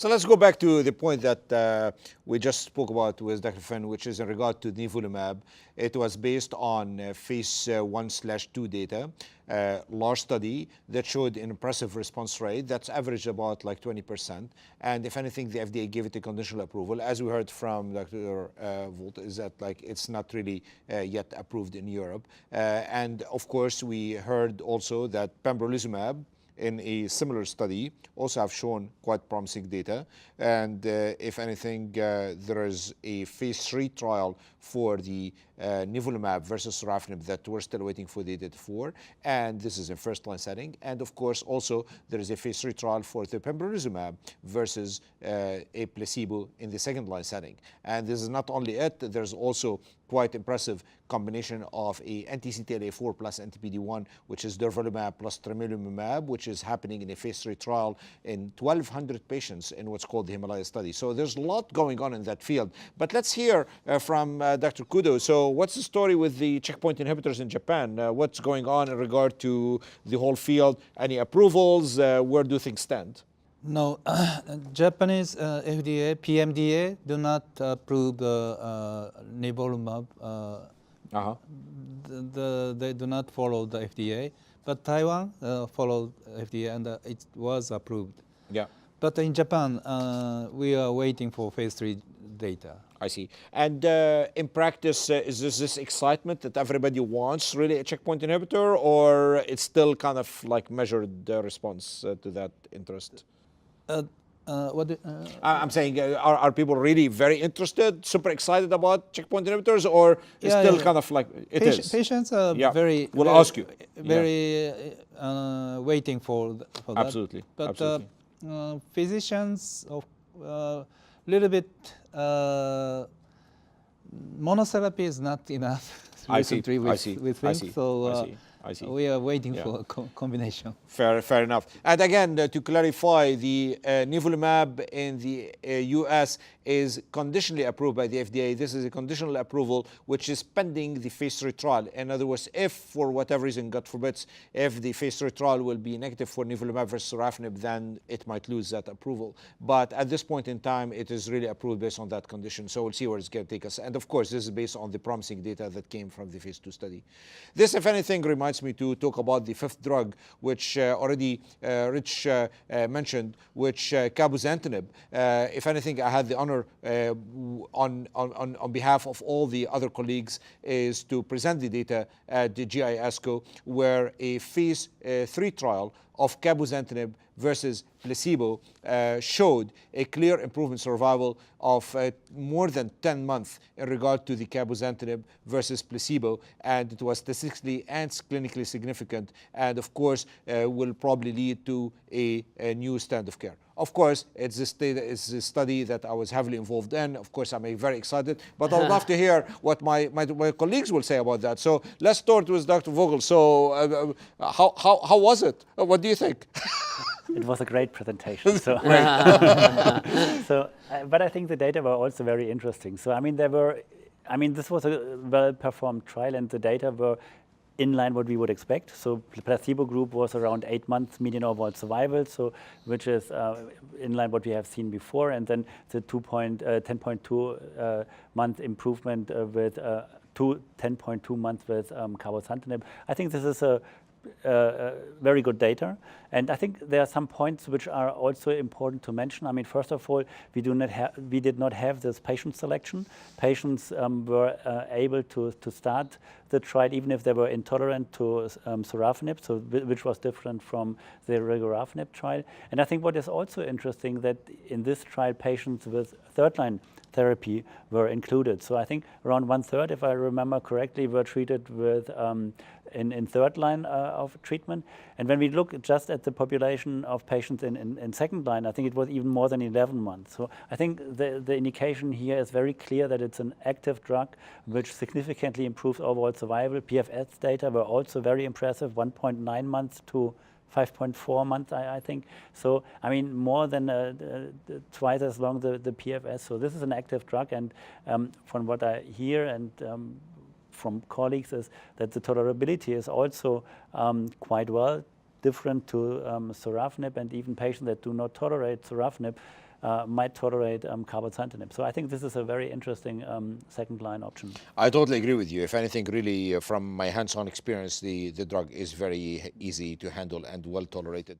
So let's go back to the point that we just spoke about with Dr. Finn, which is in regard to Nivolumab. It was based on phase 1/2 data, large study that showed an impressive response rate that's averaged about like 20%. And if anything, the FDA gave it a conditional approval. As we heard from Dr. Vogel, is that like it's not really yet approved in Europe. And of course, we heard also that pembrolizumab in a similar study also have shown quite promising data. And if anything, there is a phase 3 trial for the Nivolumab versus sorafenib that we're still waiting for the data for. And this is in first-line setting. And of course, also there is a phase 3 trial for the pembrolizumab versus a placebo in the second-line setting. And this is not only it, there's also quite impressive combination of a anti-CTLA-4 plus anti-PD-1, which is durvalumab plus tremelimumab, which is happening in a phase 3 trial in 1,200 patients in what's called the Himalaya study. So there's a lot going on in that field. But let's hear from Dr. Kudo. So what's the story with the checkpoint inhibitors in Japan? What's going on in regard to the whole field? Any approvals? Where do things stand? No, Japanese FDA, PMDA do not approve Nivolumab. They do not follow the FDA, but Taiwan followed FDA and it was approved. Yeah. But in Japan, we are waiting for phase 3 data. I see. And in practice, is this excitement that everybody wants really a checkpoint inhibitor, or it's still kind of like measured response to that interest? I'm saying, are people really very interested, super excited about checkpoint inhibitors, or it's still kind of like it is? Patients are very. We'll ask you. Very waiting for that. Absolutely. But absolutely. Physicians, little bit monotherapy is not enough. Recently, we think so. I see. We are waiting for a combination. Fair enough. And again, to clarify, the Nivolumab in the US is conditionally approved by the FDA. This is a conditional approval which is pending the phase 3 trial. In other words, if for whatever reason, God forbids, if the phase 3 trial will be negative for Nivolumab versus sorafenib, then it might lose that approval. But at this point in time, it is really approved based on that condition. So we'll see where it's going to take us. And of course, this is based on the promising data that came from the phase 2 study. This, if anything, reminds me to talk about the fifth drug, which already Rich mentioned, which cabozantinib. If anything, I had the honor on behalf of all the other colleagues is to present the data at the GI ASCO, where a phase 3 trial of cabozantinib versus placebo showed a clear improvement in survival of more than 10 months in regard to the cabozantinib versus placebo, and it was statistically and clinically significant, and of course will probably lead to a new standard of care. Of course, it's a study that I was heavily involved in. Of course, I'm very excited, but I would love to hear what my colleagues will say about that. So let's start with Dr. Vogel. So how was it? What do you think? It was a great presentation. So, but I think the data were also very interesting. So, this was a well-performed trial, and the data were in line what we would expect. So placebo group was around 8 months median overall survival, so which is in line what we have seen before, and then the 10.2 month improvement with 10.2 months with cabozantinib. I think this is a very good data, and I think there are some points which are also important to mention. I mean, first of all, we did not have this patient selection. Patients were able to start the trial even if they were intolerant to sorafenib, so which was different from the regorafenib trial. And I think what is also interesting that in this trial, patients with third-line therapy were included. So I think around 1/3, if I remember correctly, were treated with in third line of treatment. And when we look just at the population of patients in second line, I think it was even more than 11 months. So I think the indication here is very clear that it's an active drug which significantly improves overall survival. PFS data were also very impressive, 1.9 months to 5.4 months, I think. So, I mean, more than twice as long the PFS. So this is an active drug, and from what I hear and from colleagues is that the tolerability is also quite well different to sorafenib, and even patients that do not tolerate sorafenib might tolerate cabozantinib. So I think this is a very interesting second-line option. I totally agree with you. If anything, really, from my hands-on experience, the drug is very easy to handle and well tolerated.